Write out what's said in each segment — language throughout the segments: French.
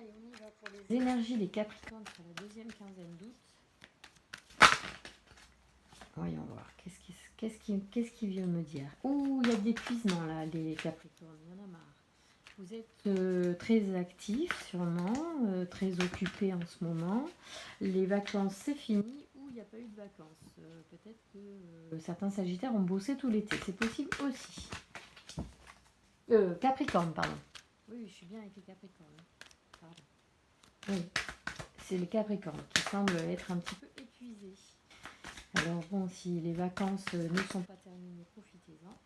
Allez, on y va pour les énergies des Capricornes sur la deuxième quinzaine d'août. Voyons voir, qu'est-ce qu'il vient me dire? Ouh, il y a de l'épuisement là, les Capricornes, il y en a marre. Vous êtes très actifs sûrement, très occupés en ce moment. Les vacances c'est fini ou il n'y a pas eu de vacances. Peut-être que certains Sagittaires ont bossé tout l'été, c'est possible aussi. Capricorne, pardon. Oui, je suis bien avec les Capricornes. Pardon. Oui, c'est les Capricornes qui semblent être un petit peu épuisés. Alors bon, si les vacances ne sont pas terminées, profitez-en.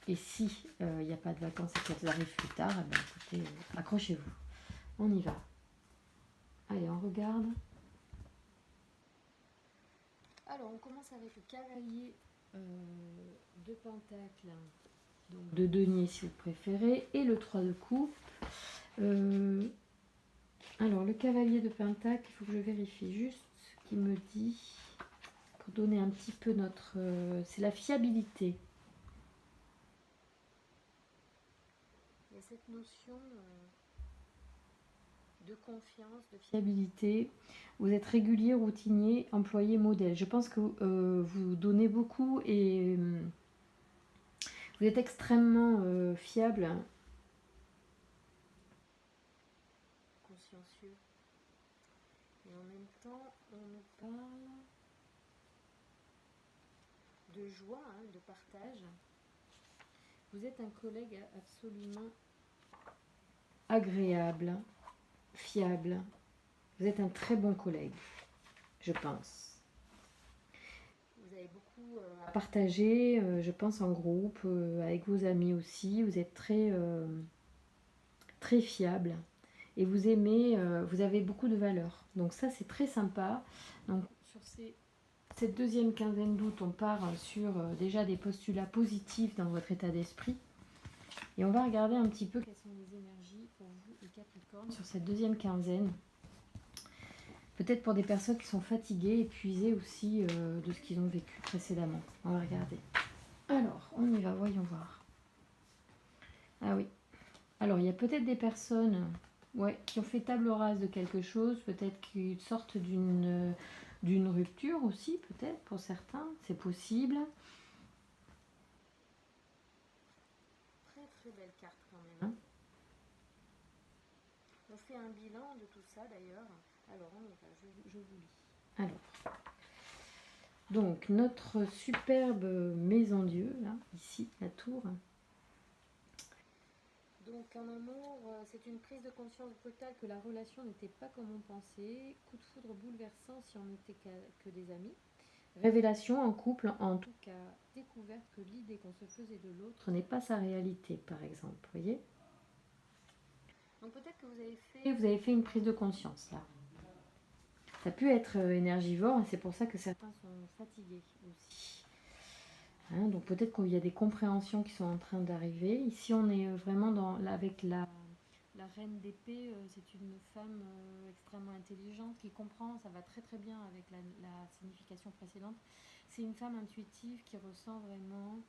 Et si il n'y a pas de vacances et qu'elles arrivent plus tard, eh bien, écoutez, accrochez-vous. On y va. Allez, on regarde. Alors, on commence avec le cavalier de Pentacle, donc de denier si vous préférez, et le 3 de coupe. Alors, le cavalier de Pentacle, il faut que je vérifie juste ce qu'il me dit pour donner un petit peu notre... c'est la fiabilité. Il y a cette notion de confiance, de fiabilité. Vous êtes régulier, routinier, employé, modèle. Je pense que vous donnez beaucoup et vous êtes extrêmement fiable. Consciencieux. Et en même temps, on nous parle de joie, hein, de partage. Vous êtes un collègue absolument agréable, fiable. Vous êtes un très bon collègue, je pense. Vous avez beaucoup à partager, je pense, en groupe, avec vos amis aussi. Vous êtes très, très fiable. Et vous aimez, vous avez beaucoup de valeurs. Donc ça, c'est très sympa. Donc sur cette deuxième quinzaine d'août, on part sur déjà des postulats positifs dans votre état d'esprit. Et on va regarder un petit peu quelles sont les énergies pour vous, les Capricornes, sur cette deuxième quinzaine. Peut-être pour des personnes qui sont fatiguées, épuisées aussi de ce qu'ils ont vécu précédemment. On va regarder. Alors, on y va, voyons voir. Ah oui. Alors, il y a peut-être des personnes qui ont fait table rase de quelque chose, peut-être qu'ils sortent d'une rupture aussi, peut-être pour certains, c'est possible. Très très belle carte quand même. On fait un bilan de tout ça d'ailleurs. Alors, on y va, je vous lis. Alors, donc notre superbe maison Dieu, là, ici, la tour. Donc en amour, c'est une prise de conscience brutale que la relation n'était pas comme on pensait. Coup de foudre bouleversant si on n'était que des amis. Révélation en couple, en tout cas découverte que l'idée qu'on se faisait de l'autre n'est pas sa réalité, par exemple. Vous voyez? Donc peut-être que vous avez fait une prise de conscience là. Ça a pu être énergivore et c'est pour ça que certains sont fatigués aussi. Hein, donc peut-être qu'il y a des compréhensions qui sont en train d'arriver. Ici on est vraiment avec la reine d'épée, c'est une femme extrêmement intelligente qui comprend, ça va très très bien avec la signification précédente. C'est une femme intuitive qui ressent vraiment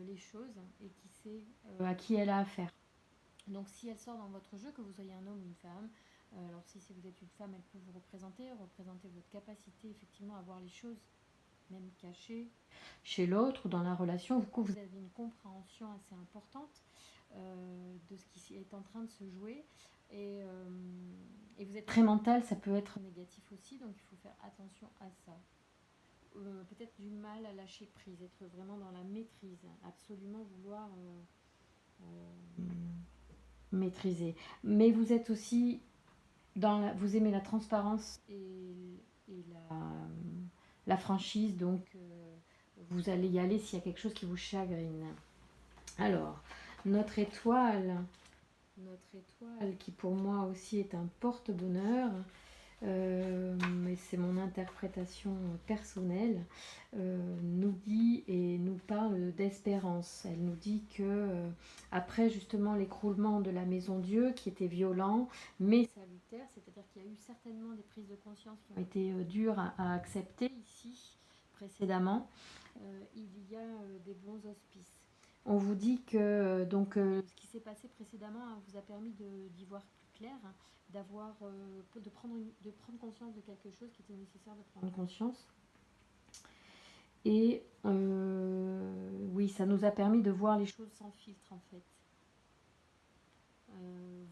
les choses et qui sait à qui elle a affaire. Donc si elle sort dans votre jeu, que vous soyez un homme ou une femme, alors si vous êtes une femme, elle peut vous représenter votre capacité effectivement à voir les choses, même cachées, chez l'autre, dans la relation. Du coup, vous avez une compréhension assez importante de ce qui est en train de se jouer. Et vous êtes très mental, ça peut être négatif aussi, donc il faut faire attention à ça. Peut-être du mal à lâcher prise, être vraiment dans la maîtrise, absolument vouloir maîtriser. Mais vous êtes aussi vous aimez la transparence et la franchise, donc vous allez y aller s'il y a quelque chose qui vous chagrine. Alors, notre étoile qui pour moi aussi est un porte-bonheur, mais c'est mon interprétation personnelle, nous dit et nous parle d'espérance. Elle nous dit que après justement l'écroulement de la maison Dieu qui était violent mais salutaire, c'est-à-dire qu'il y a eu certainement des prises de conscience qui ont été dures à accepter ici précédemment, il y a des bons auspices. On vous dit que ce qui s'est passé précédemment vous a permis d'y voir plus clair, hein, de prendre conscience de quelque chose qui était nécessaire de prendre conscience. Et oui, ça nous a permis de voir les choses sans filtre en fait.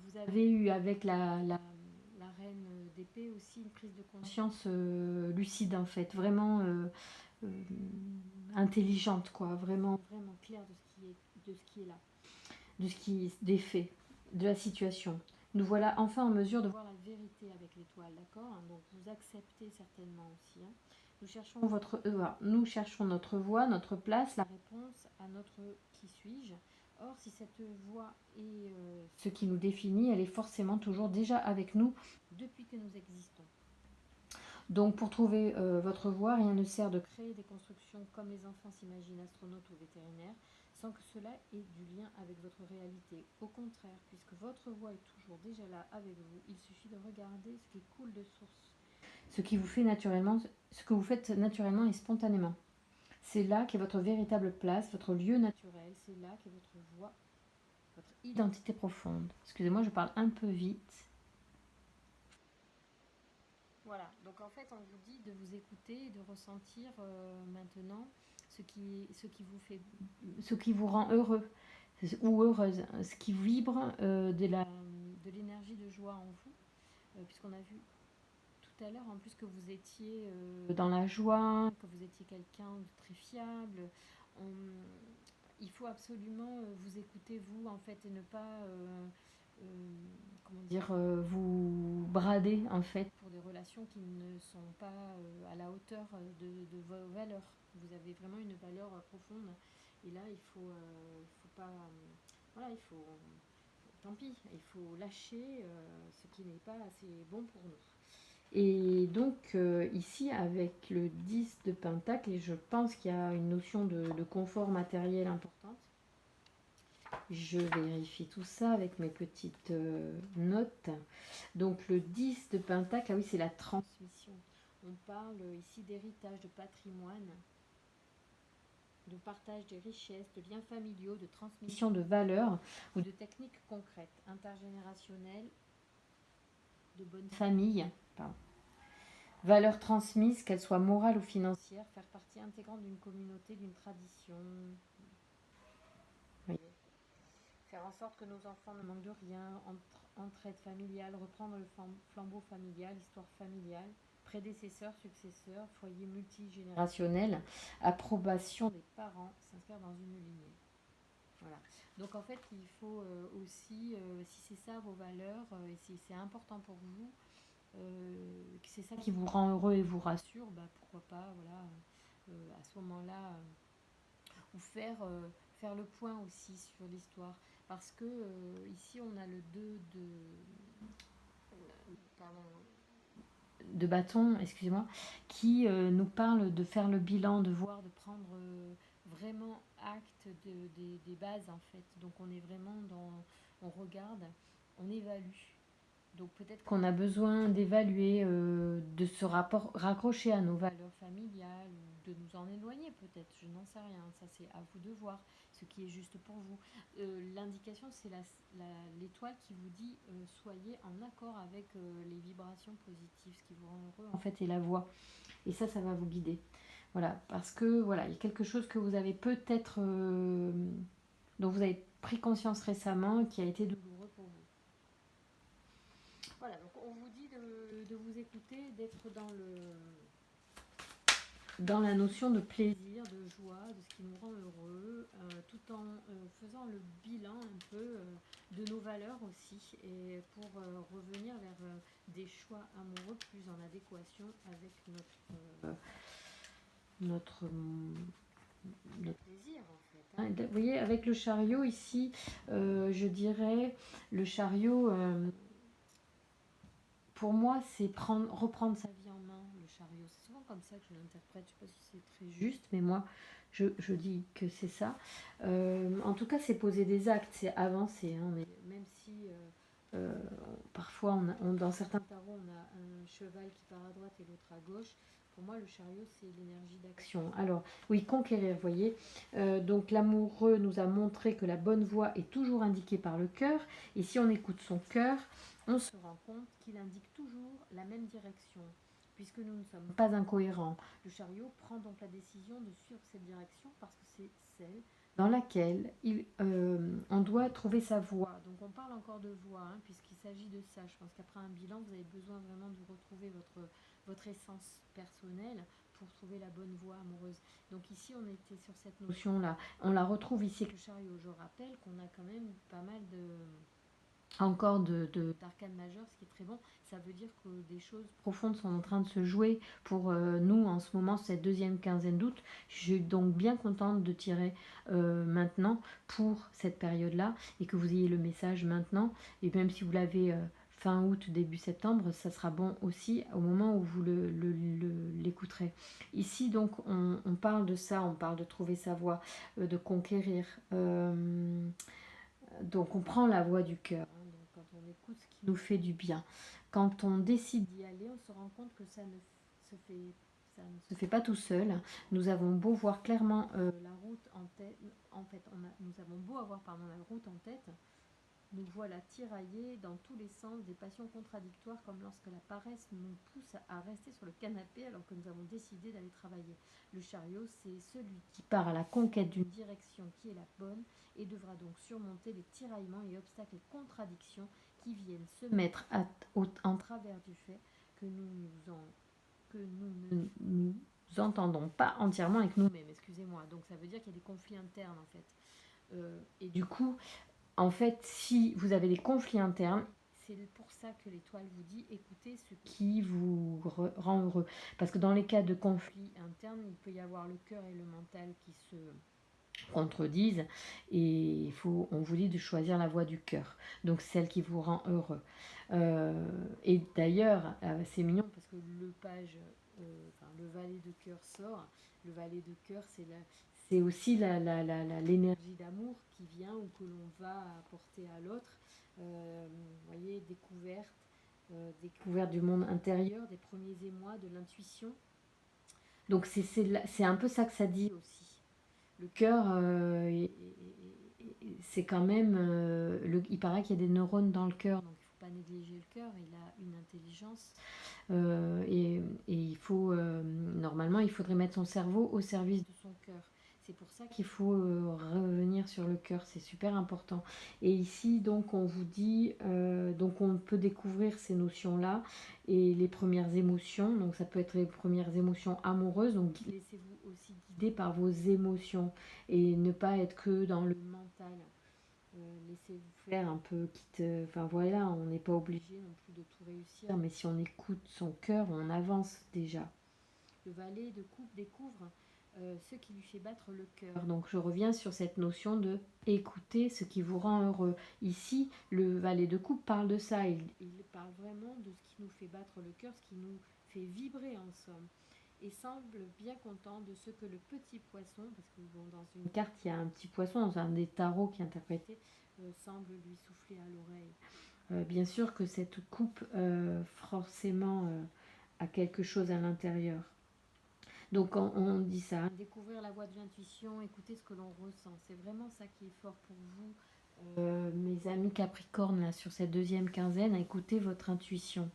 Vous avez eu avec la reine d'épée aussi une prise de conscience lucide en fait, vraiment euh, intelligente quoi, vraiment vraiment claire de ce qui est là, de ce qui des faits, de la situation. Nous voilà enfin en mesure de voir la vérité avec l'étoile, d'accord? Donc vous acceptez certainement aussi. Hein. Nous cherchons notre voie, notre place, la réponse à notre qui suis-je. Or, si cette voie est ce qui nous définit, elle est forcément toujours déjà avec nous depuis que nous existons. Donc, pour trouver votre voie, rien ne sert de créer des constructions comme les enfants s'imaginent astronautes ou vétérinaires, sans que cela ait du lien avec votre réalité. Au contraire, puisque votre voie est toujours déjà là avec vous, il suffit de regarder ce qui coule de source, ce qui vous fait naturellement, ce que vous faites naturellement et spontanément. C'est là qu'est votre véritable place, votre lieu naturel, c'est là qu'est votre voie, votre identité profonde. Excusez-moi, je parle un peu vite. Voilà, donc en fait, on vous dit de vous écouter et de ressentir maintenant ce qui vous rend heureux ou heureuse, ce qui vibre de l'énergie de joie en vous, puisqu'on a vu tout à l'heure en plus que vous étiez dans la joie, que vous étiez quelqu'un de très fiable. Il faut absolument vous écouter vous en fait et ne pas comment dire vous brader en fait pour des relations qui ne sont pas à la hauteur de vos valeurs. Vous avez vraiment une valeur profonde et là il faut pas voilà il faut tant pis il faut lâcher ce qui n'est pas assez bon pour nous. Et donc ici avec le 10 de Pentacle, et je pense qu'il y a une notion de confort matériel importante. Je vérifie tout ça avec mes petites notes. Donc le 10 de Pentacle, ah oui, c'est la transmission. On parle ici d'héritage, de patrimoine, de partage des richesses, de liens familiaux, de transmission de valeurs ou de techniques concrètes, intergénérationnelles, de bonne famille. Pardon. Valeurs transmises, qu'elles soient morales ou financières, faire partie intégrante d'une communauté, d'une tradition. Oui. Faire en sorte que nos enfants ne manquent de rien, entraide familiale, reprendre le flambeau familial, histoire familiale, prédécesseurs, successeurs, foyer multigénérationnel, approbation des parents, s'inscrire dans une lignée. Voilà. Donc en fait, il faut aussi, si c'est ça vos valeurs, et si c'est important pour vous, que c'est ça qui vous rend heureux et vous rassure, bah, pourquoi pas, voilà, à ce moment-là, ou faire le point aussi sur l'histoire. Parce que ici, on a le 2 pardon, de bâton, excusez-moi, qui nous parle de faire le bilan, de voir, de prendre vraiment acte des bases en fait. Donc on est vraiment on regarde, on évalue. Donc peut-être qu'on a besoin d'évaluer, de se raccrocher à nos valeurs familiales ou de nous en éloigner peut-être, je n'en sais rien, ça c'est à vous de voir ce qui est juste pour vous. L'indication c'est l'étoile qui vous dit soyez en accord avec les vibrations positives, ce qui vous rend heureux en fait est la voix. Et ça va vous guider. Voilà, parce que voilà, il y a quelque chose que vous avez peut-être, dont vous avez pris conscience récemment qui a été douloureux pour vous. Voilà, donc on vous dit de vous écouter, d'être dans la notion de plaisir, de joie, de ce qui nous rend heureux, tout en faisant le bilan un peu de nos valeurs aussi, et pour revenir vers des choix amoureux plus en adéquation avec notre plaisir en fait. Hein. Vous voyez, avec le chariot ici, je dirais, le chariot... pour moi, c'est reprendre sa vie en main, le chariot. C'est souvent comme ça que je l'interprète. Je ne sais pas si c'est très juste, mais moi, je dis que c'est ça. En tout cas, c'est poser des actes, c'est avancer. Hein, mais même si parfois, dans certains tarots, on a un cheval qui part à droite et l'autre à gauche, Pour moi, le chariot, c'est l'énergie d'action. Alors, oui, conquérir, vous voyez. Donc, l'amoureux nous a montré que la bonne voie est toujours indiquée par le cœur. Et si on écoute son cœur, on se rend compte qu'il indique toujours la même direction, puisque nous ne sommes pas incohérents. Le chariot prend donc la décision de suivre cette direction parce que c'est celle dans laquelle on doit trouver sa voie. Donc on parle encore de voie, hein, puisqu'il s'agit de ça. Je pense qu'après un bilan, vous avez besoin vraiment de retrouver votre essence personnelle pour trouver la bonne voie amoureuse. Donc ici, on était sur cette notion-là. On la retrouve ici avec le chariot. Je rappelle qu'on a quand même pas mal encore d'arcane majeure, ce qui est très bon. Ça veut dire que des choses profondes sont en train de se jouer pour nous en ce moment, cette deuxième quinzaine d'août. Je suis donc bien contente de tirer maintenant pour cette période-là et que vous ayez le message maintenant. Et même si vous l'avez fin août, début septembre, ça sera bon aussi au moment où vous l'écouterez. Ici, donc, on parle de ça, on parle de trouver sa voie, de conquérir. Donc, on prend la voie du cœur. Hein, donc, quand on écoute ce qui nous fait du bien. Quand on décide d'y aller, on se rend compte que ça ne se fait pas tout seul. Nous avons beau voir clairement la route en tête. En fait, nous avons beau avoir la route en tête. Nous voilà tiraillés dans tous les sens, des passions contradictoires, comme lorsque la paresse nous pousse à rester sur le canapé alors que nous avons décidé d'aller travailler. Le chariot, c'est celui qui part à la conquête d'une direction qui est la bonne et devra donc surmonter les tiraillements et obstacles et contradictions qui viennent se mettre en travers du fait que que nous ne nous entendons pas entièrement avec nous-mêmes, excusez-moi. Donc ça veut dire qu'il y a des conflits internes en fait. Et du coup, en fait, si vous avez des conflits internes, c'est pour ça que l'étoile vous dit écoutez ce qui vous rend heureux. Parce que dans les cas de conflits internes, il peut y avoir le cœur et le mental qui se contredisent et on vous dit de choisir la voie du cœur, donc celle qui vous rend heureux. Et d'ailleurs, c'est mignon parce que le valet de cœur sort. Le valet de cœur, c'est aussi l'énergie d'amour qui vient ou que l'on va apporter à l'autre. Vous voyez, découverte du monde intérieur, des premiers émois, de l'intuition. Donc c'est un peu ça que ça dit aussi. Le cœur, c'est quand même... il paraît qu'il y a des neurones dans le cœur, donc il ne faut pas négliger le cœur, il a une intelligence. Et il faut... normalement, il faudrait mettre son cerveau au service de son cœur. C'est pour ça qu'il faut revenir sur le cœur, c'est super important. Et ici, donc, on vous dit, donc on peut découvrir ces notions-là et les premières émotions. Donc, ça peut être les premières émotions amoureuses. Donc, laissez-vous aussi guider par vos émotions et ne pas être que dans le mental. Laissez-vous faire un peu, enfin voilà, on n'est pas obligé non plus de tout réussir, mais si on écoute son cœur, on avance déjà. Le valet de coupe découvre ce qui lui fait battre le cœur. Donc je reviens sur cette notion de écouter ce qui vous rend heureux. Ici, le valet de coupe parle de ça. Il parle vraiment de ce qui nous fait battre le cœur, ce qui nous fait vibrer en somme. Et semble bien content de ce que le petit poisson, parce que bon, dans une carte il y a un petit poisson, dans un des tarots qui est interprété, semble lui souffler à l'oreille. Bien sûr que cette coupe forcément a quelque chose à l'intérieur. Donc on dit ça, découvrir la voie de l'intuition, écouter ce que l'on ressent. C'est vraiment ça qui est fort pour vous, mes amis Capricorne, là, sur cette deuxième quinzaine, à écouter votre intuition.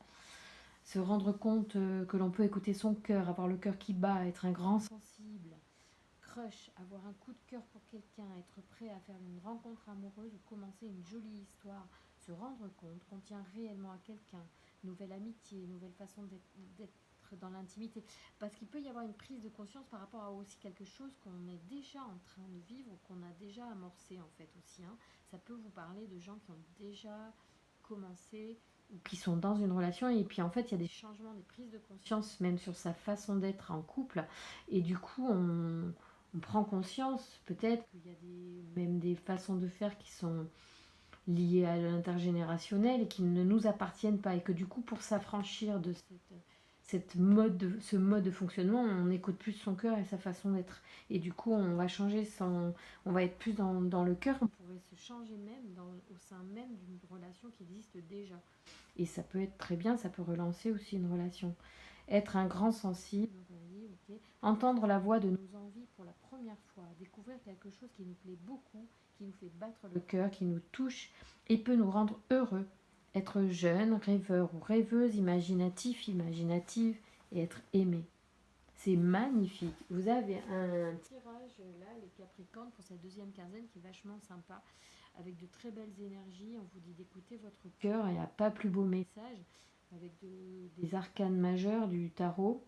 Se rendre compte que l'on peut écouter son cœur, avoir le cœur qui bat, être un grand sensible, crush, avoir un coup de cœur pour quelqu'un, être prêt à faire une rencontre amoureuse ou commencer une jolie histoire, se rendre compte qu'on tient réellement à quelqu'un, nouvelle amitié, nouvelle façon d'être dans l'intimité, parce qu'il peut y avoir une prise de conscience par rapport à aussi quelque chose qu'on est déjà en train de vivre ou qu'on a déjà amorcé en fait aussi. Hein. Ça peut vous parler de gens qui ont déjà commencé ou qui sont dans une relation et puis en fait il y a des changements, des prises de conscience même sur sa façon d'être en couple et du coup on prend conscience peut-être qu'il y a même des façons de faire qui sont liées à l'intergénérationnel et qui ne nous appartiennent pas et que du coup pour s'affranchir de ce mode de fonctionnement, on écoute plus son cœur et sa façon d'être. Et du coup, on va changer on va être plus dans le cœur. On pourrait se changer même au sein même d'une relation qui existe déjà. Et ça peut être très bien, ça peut relancer aussi une relation. Être un grand sensible, entendre la voix de nos envies pour la première fois, découvrir quelque chose qui nous plaît beaucoup, qui nous fait battre le cœur, qui nous touche et peut nous rendre heureux. Être jeune, rêveur ou rêveuse, imaginatif, imaginative et être aimé. C'est magnifique. Vous avez un tirage là, les Capricornes, pour cette deuxième quinzaine qui est vachement sympa, avec de très belles énergies. On vous dit d'écouter votre cœur. Il n'y a pas plus beau message, avec des arcanes majeurs du tarot,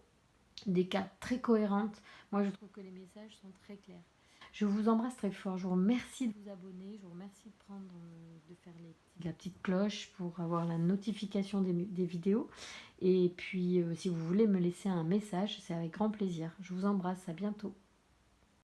des cartes très cohérentes. Moi, je trouve que les messages sont très clairs. Je vous embrasse très fort. Je vous remercie de vous abonner. Je vous remercie de prendre, de faire la petite cloche pour avoir la notification des vidéos. Et puis, si vous voulez me laisser un message, c'est avec grand plaisir. Je vous embrasse. À bientôt.